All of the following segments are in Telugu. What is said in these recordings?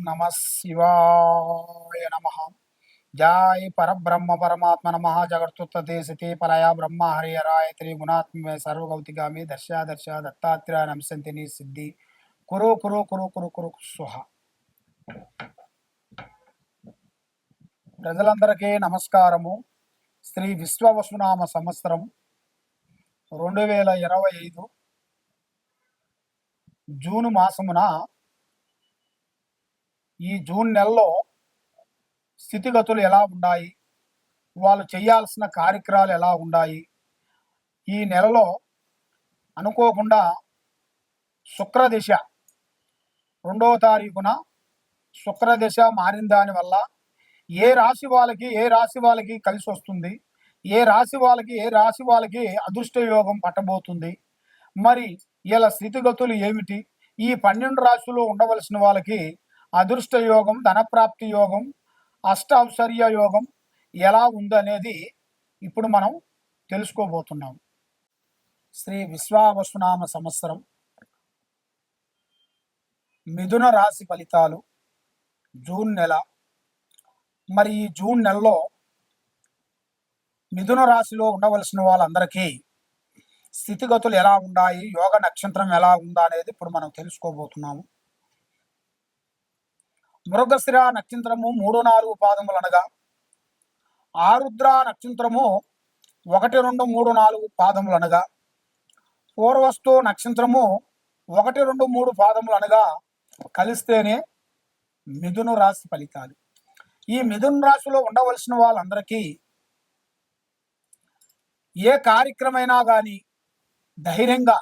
నమ శివాయ నమ. జై పరబ్రహ్మ పరమాత్మ నమ. జగత్తుత్తే సతి పలయ బ్రహ్మ హరిహరాయ త్రిగుణాత్మే సర్వగౌతిగామి దర్శ దర్శ దత్తాత్రేయ నమసంతిని సిద్ధి కురు కురు కురు కురు కురు స్వహ. ప్రజలందరికీ నమస్కారము. శ్రీ విశ్వవసునామ సంవత్సరం 2025 జూన్ మాసమున ఈ జూన్ నెలలో స్థితిగతులు ఎలా ఉన్నాయి, వాళ్ళు చేయాల్సిన కార్యక్రమాలు ఎలా ఉన్నాయి. ఈ నెలలో అనుకోకుండా శుక్రదిశ 2వ తారీఖున శుక్రదిశ మారిన దానివల్ల ఏ రాశి వాళ్ళకి కలిసి వస్తుంది, ఏ రాశి వాళ్ళకి అదృష్ట యోగం పట్టబోతుంది, మరి ఇలా స్థితిగతులు ఏమిటి, ఈ 12 రాశుల్లో ఉండవలసిన వాళ్ళకి అదృష్ట యోగం, ధనప్రాప్తి యోగం, అష్టౌశ్వర్య యోగం ఎలా ఉందనేది ఇప్పుడు మనం తెలుసుకోబోతున్నాం. శ్రీ విశ్వావసునామ సంవత్సరం మిథున రాశి ఫలితాలు జూన్ నెల. మరి ఈ జూన్ నెలలో మిథున రాశిలో ఉండవలసిన వాళ్ళందరికీ స్థితిగతులు ఎలా ఉన్నాయి, యోగ నక్షత్రం ఎలా ఉందా అనేది ఇప్పుడు మనం తెలుసుకోబోతున్నాము. మృగశిర నక్షత్రము 3, 4 పాదములు అనగా, ఆరుద్ర నక్షత్రము 1, 2, 3, 4 పాదములు అనగా, పూర్వస్తు నక్షత్రము 1, 2, 3 పాదములు అనగా కలిస్తేనే మిథున రాశి ఫలితాలు. ఈ మిథున రాశిలో ఉండవలసిన వాళ్ళందరికీ ఏ కార్యక్రమైనా కానీ ధైర్యంగా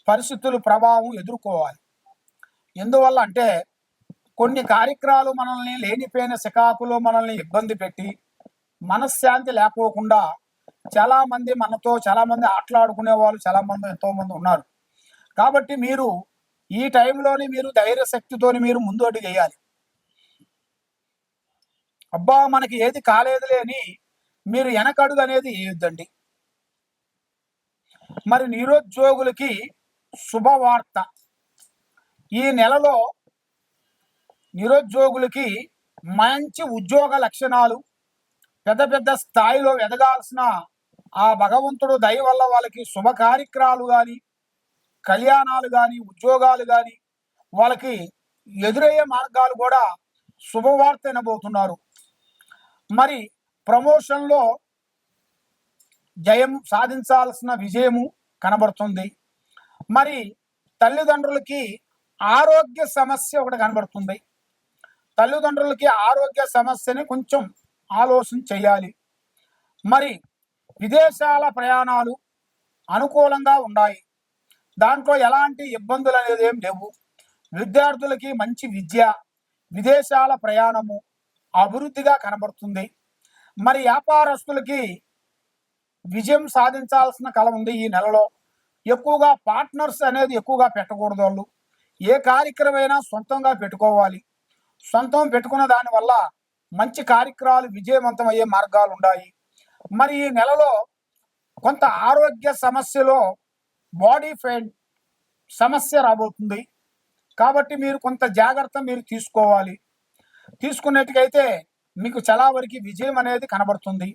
పరిస్థితులు ప్రభావం ఎదుర్కోవాలి. ఎందువల్ల అంటే కొన్ని కార్యక్రమాలు మనల్ని లేనిపోయిన సికాకులో మనల్ని ఇబ్బంది పెట్టి మనశ్శాంతి లేకోకుండా చాలామంది ఆటలాడుకునే వాళ్ళు ఎంతోమంది ఉన్నారు. కాబట్టి మీరు ఈ టైంలోని మీరు ధైర్య శక్తితోని మీరు ముందు అడుగు వేయాలి. అబ్బా మనకి ఏది కాలేదులే అని మీరు వెనకడుగు అనేది వేయొద్దండి. మరి నిరుద్యోగులకి శుభవార్త. ఈ నెలలో నిరుద్యోగులకి మంచి ఉద్యోగ లక్షణాలు, పెద్ద స్థాయిలో ఎదగాల్సిన ఆ భగవంతుడు దయ వల్ల వాళ్ళకి శుభ కార్యక్రమాలు కానీ, కళ్యాణాలు కానీ, ఉద్యోగాలు కానీ వాళ్ళకి ఎదురయ్యే మార్గాలు కూడా శుభవార్త వినబోతున్నారు. మరి ప్రమోషన్లో జయం సాధించాల్సిన విజయము కనబడుతుంది. మరి తల్లిదండ్రులకి ఆరోగ్య సమస్య ఒకటి కనబడుతుంది. తల్లిదండ్రులకి ఆరోగ్య సమస్యని కొంచెం ఆలోచన చేయాలి. మరి విదేశాల ప్రయాణాలు అనుకూలంగా ఉన్నాయి, దాంట్లో ఎలాంటి ఇబ్బందులు అనేది ఏం లేవు. విద్యార్థులకి మంచి విద్య, విదేశాల ప్రయాణము అభివృద్ధిగా కనబడుతుంది. మరి వ్యాపారస్తులకి విజయం సాధించాల్సిన కళ ఉంది. ఈ నెలలో ఎక్కువగా పార్ట్నర్స్ అనేది ఎక్కువగా పెట్టకూడదు. వాళ్ళు ఏ కార్యక్రమైనా సొంతంగా పెట్టుకోవాలి. సొంతం పెట్టుకున్న దానివల్ల మంచి కార్యక్రమాలు విజయవంతం అయ్యే మార్గాలు ఉన్నాయి. మరి ఈ నెలలో కొంత ఆరోగ్య సమస్యలో బాడీ పెయిన్ సమస్య రాబోతుంది. కాబట్టి మీరు కొంత జాగ్రత్త మీరు తీసుకోవాలి. తీసుకున్నట్టుగైతే మీకు చాలా వరకు విజయం అనేది కనబడుతుంది.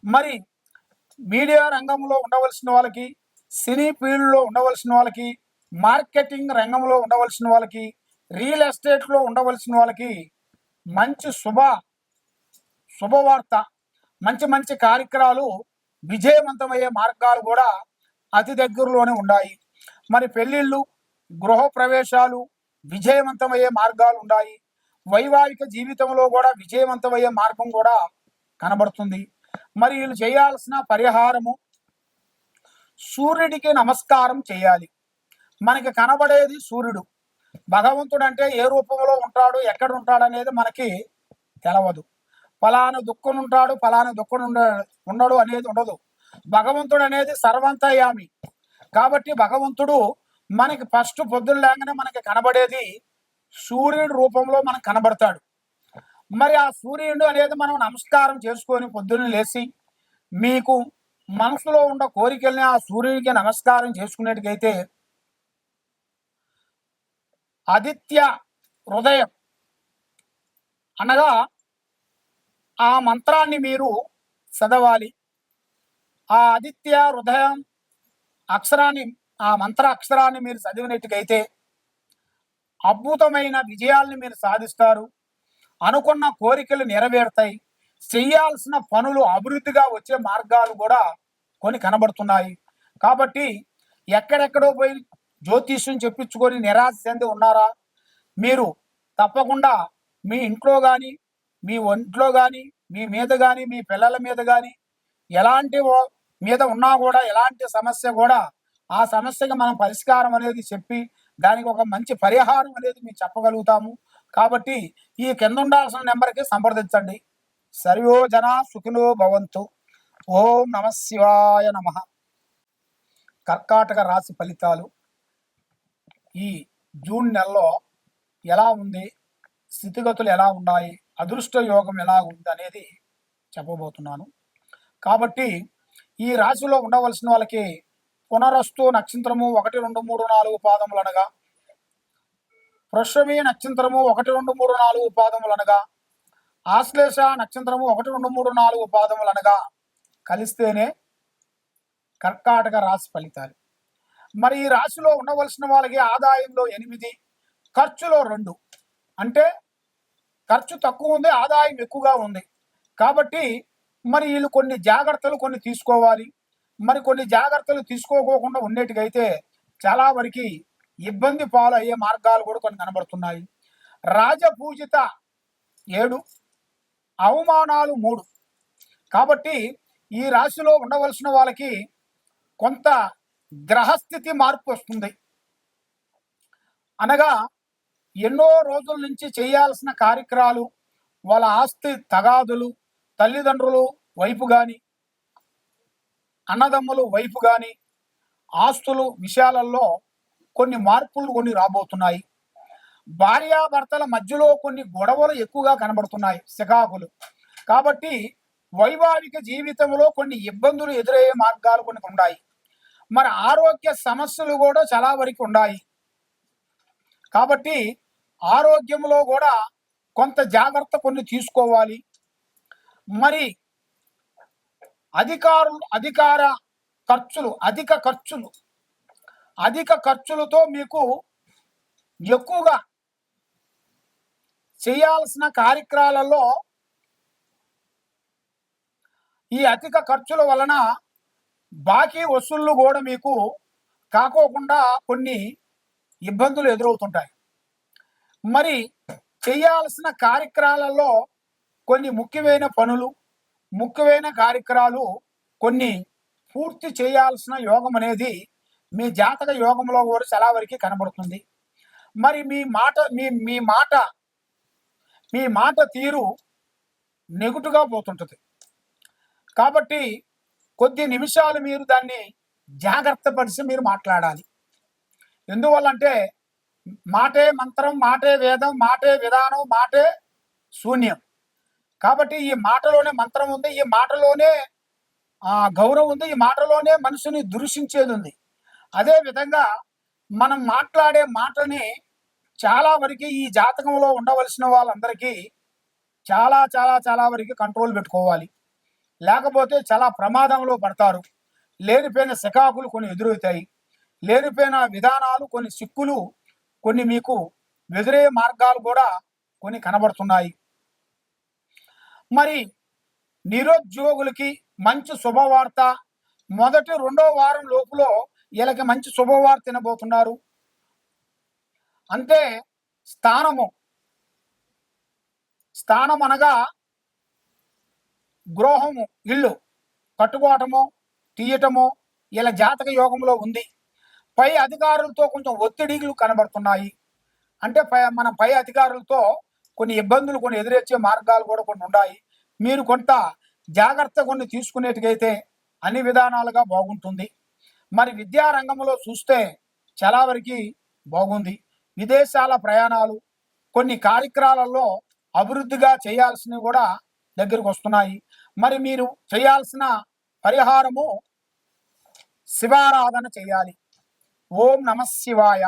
మరి మీడియా రంగంలో ఉండవలసిన వాళ్ళకి, సినీ ఫీల్డ్లో ఉండవలసిన వాళ్ళకి, మార్కెటింగ్ రంగంలో ఉండవలసిన వాళ్ళకి, రియల్ ఎస్టేట్లో ఉండవలసిన వాళ్ళకి మంచి శుభవార్త, మంచి కార్యక్రమాలు విజయవంతమయ్యే మార్గాలు కూడా అతి దగ్గరలోనే ఉన్నాయి. మరి పెళ్ళిళ్ళు, గృహ ప్రవేశాలు విజయవంతమయ్యే మార్గాలు ఉన్నాయి. వైవాహిక జీవితంలో కూడా విజయవంతమయ్యే మార్గం కూడా కనబడుతుంది. మరి వీళ్ళు చేయాల్సిన పరిహారము, సూర్యుడికి నమస్కారం చేయాలి. మనకి కనబడేది సూర్యుడు. భగవంతుడు అంటే ఏ రూపంలో ఉంటాడు, ఎక్కడ ఉంటాడు అనేది మనకి తెలవదు. ఫలానా దుఃఖం ఉంటాడు, ఫలానా దుఃఖం ఉండడు అనేది ఉండదు. భగవంతుడు అనేది సర్వంతర్యామి. కాబట్టి భగవంతుడు మనకి ఫస్ట్ పొద్దున్న లేగానే మనకి కనబడేది సూర్యుడి రూపంలో మనకు కనబడతాడు. మరి ఆ సూర్యుడు అనేది మనం నమస్కారం చేసుకొని పొద్దున్న లేచి మీకు మనసులో ఉన్న కోరికల్ని ఆ సూర్యుడికి నమస్కారం చేసుకునేట్టుకైతే ఆదిత్య హృదయం అనగా ఆ మంత్రాన్ని మీరు చదవాలి. ఆ ఆదిత్య హృదయం అక్షరాన్ని, ఆ మంత్ర అక్షరాన్ని మీరు చదివినట్టుగైతే అద్భుతమైన విజయాల్ని మీరు సాధిస్తారు. అనుకున్న కోరికలు నెరవేరుతాయి. చేయాల్సిన పనులు అభివృద్ధిగా వచ్చే మార్గాలు కూడా కొన్ని కనబడుతున్నాయి. కాబట్టి ఎక్కడెక్కడో పోయి జ్యోతిష్యం చెప్పించుకొని నిరాశ చెంది ఉన్నారా? మీరు తప్పకుండా మీ ఇంట్లో కానీ, మీ ఒంట్లో కానీ, మీ మీద కానీ, మీ పిల్లల మీద కానీ ఎలాంటి మీద ఉన్నా కూడా ఎలాంటి సమస్య కూడా ఆ సమస్యకి మనం పరిష్కారం అనేది చెప్పి దానికి ఒక మంచి పరిహారం అనేది మేము చెప్పగలుగుతాము. కాబట్టి ఈ కింద ఉండాల్సిన నెంబర్కి సంప్రదించండి. సర్వో జన సుఖినో భవంతు. ఓం నమ శివాయ నమ. కర్కాటక రాశి ఫలితాలు ఈ జూన్ నెలలో ఎలా ఉంది, స్థితిగతులు ఎలా ఉన్నాయి, అదృష్ట యోగం ఎలా ఉంది అనేది చెప్పబోతున్నాను. కాబట్టి ఈ రాశిలో ఉండవలసిన వాళ్ళకి పునరస్తు నక్షత్రము 1, 2, 3, 4 పాదములు అనగా, వృషభి నక్షత్రము 1, 2, 3, 4 పాదములు అనగా, ఆశ్లేష నక్షత్రము 1, 2, 3, 4 పాదములు అనగా కలిస్తేనే కర్కాటక రాశి ఫలితాలు. మరి ఈ రాశిలో ఉండవలసిన వాళ్ళకి ఆదాయంలో 8, ఖర్చులో 2. అంటే ఖర్చు తక్కువ ఉంది, ఆదాయం ఎక్కువగా ఉంది. కాబట్టి మరి వీళ్ళు కొన్ని జాగ్రత్తలు కొన్ని తీసుకోవాలి. మరి కొన్ని జాగ్రత్తలు తీసుకోకుండా ఉండేట్టుగైతే చాలా వరకు ఇబ్బంది పాలు అయ్యే మార్గాలు కూడా కొన్ని కనబడుతున్నాయి. రాజపూజిత 7, అవమానాలు 3. కాబట్టి ఈ రాశిలో ఉండవలసిన వాళ్ళకి కొంత గ్రహస్థితి మార్పు వస్తుంది. అనగా ఎన్నో రోజుల నుంచి చేయాల్సిన కార్యక్రమాలు, వాళ్ళ ఆస్తి తగాదులు, తల్లిదండ్రులు వైపు కానీ, అన్నదమ్ములు వైపు కానీ ఆస్తులు విషయాలలో కొన్ని మార్పులు కొన్ని రాబోతున్నాయి. భార్యాభర్తల మధ్యలో కొన్ని గొడవలు ఎక్కువగా కనబడుతున్నాయి, చికాకులు. కాబట్టి వైవాహిక జీవితంలో కొన్ని ఇబ్బందులు ఎదురయ్యే మార్గాలు కొన్ని ఉన్నాయి. మరి ఆరోగ్య సమస్యలు కూడా చాలా వరకు ఉన్నాయి. కాబట్టి ఆరోగ్యంలో కూడా కొంత జాగ్రత్త కొన్ని తీసుకోవాలి. మరి అధికార ఖర్చులు, అధిక ఖర్చులతో మీకు ఎక్కువగా చేయాల్సిన కార్యక్రమాలలో ఈ అధిక ఖర్చుల వలన బాకీ వసూళ్లు కూడా మీకు కాకోకుండా కొన్ని ఇబ్బందులు ఎదురవుతుంటాయి. మరి చేయాల్సిన కార్యక్రమాలలో కొన్ని ముఖ్యమైన కార్యక్రమాలు కొన్ని పూర్తి చేయాల్సిన యోగం అనేది మీ జాతక యోగంలో కూడా చాలా వరకు కనబడుతుంది. మరి మీ మాట తీరు నెగుటుగా పోతుంటుంది. కాబట్టి కొద్ది నిమిషాలు మీరు దాన్ని జాగ్రత్త పరిచి మీరు మాట్లాడాలి. ఎందువల్లంటే మాటే మంత్రం, మాటే వేదం, మాటే విధానం, మాటే శూన్యం. కాబట్టి ఈ మాటలోనే మంత్రం ఉంది, ఈ మాటలోనే గౌరవం ఉంది, ఈ మాటలోనే మనిషిని దూషించేది ఉంది. అదే విధంగా మనం మాట్లాడే మాటని చాలా వరకు ఈ జాతకంలో ఉండవలసిన వాళ్ళందరికీ చాలా చాలా చాలా వరకు కంట్రోల్ పెట్టుకోవాలి. లేకపోతే చాలా ప్రమాదంలో పడతారు. లేనిపోయిన శకాకులు కొన్ని ఎదురవుతాయి. లేనిపోయిన విధానాలు, కొన్ని సిక్కులు, కొన్ని మీకు ఎదురయ్యే మార్గాలు కూడా కొన్ని కనబడుతున్నాయి. మరి నిరుద్యోగులకి మంచి శుభవార్త. మొదటి 2వ వారం లోపులో వీళ్ళకి మంచి శుభవార్త తినబోతున్నారు. అంటే స్థానం అనగా గృహము, ఇల్లు కట్టుకోవటమో తీయటమో ఇలా జాతక యోగంలో ఉంది. పై అధికారులతో కొంచెం ఒత్తిడిలు కనబడుతున్నాయి. అంటే మన పై అధికారులతో కొన్ని ఇబ్బందులు కొన్ని ఎదురొచ్చే మార్గాలు కూడా కొన్ని ఉన్నాయి. మీరు కొంత జాగ్రత్త కొన్ని తీసుకునేట్టుగైతే అన్ని విధానాలుగా బాగుంటుంది. మరి విద్యారంగంలో చూస్తే చాలా వరకు బాగుంది. విదేశాల ప్రయాణాలు, కొన్ని కార్యక్రమాలలో అభివృద్ధిగా చేయాల్సినవి కూడా దగ్గరకు వస్తున్నాయి. మరి మీరు చేయాల్సిన పరిహారము శివారాధన చేయాలి. ఓం నమ శివాయ.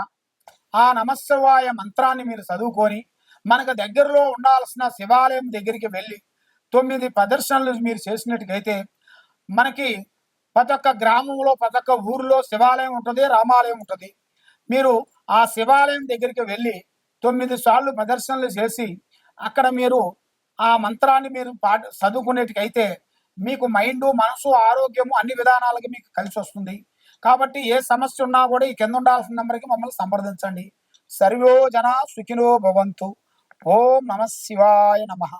ఆ నమశివాయ మంత్రాన్ని మీరు చదువుకొని మనకు దగ్గరలో ఉండాల్సిన శివాలయం దగ్గరికి వెళ్ళి 9 ప్రదర్శనలు మీరు చేసినట్టుగైతే మనకి ప్రతి ఒక్క గ్రామంలో ప్రతి ఒక్క ఊరిలో శివాలయం ఉంటుంది, రామాలయం ఉంటుంది. మీరు ఆ శివాలయం దగ్గరికి వెళ్ళి 9 సార్లు ప్రదర్శనలు చేసి అక్కడ మీరు ఆ మంత్రాన్ని మీరు చదువుకునేటికైతే మీకు మైండు, మనసు, ఆరోగ్యము అన్ని విధానాలకి మీకు కలిసి వస్తుంది. కాబట్టి ఏ సమస్య ఉన్నా కూడా ఈ కింద ఉండాల్సిన నెంబర్కి మమ్మల్ని సంప్రదించండి. సర్వో జనా సుఖినో భవంతు. ఓం నమః శివాయ నమః.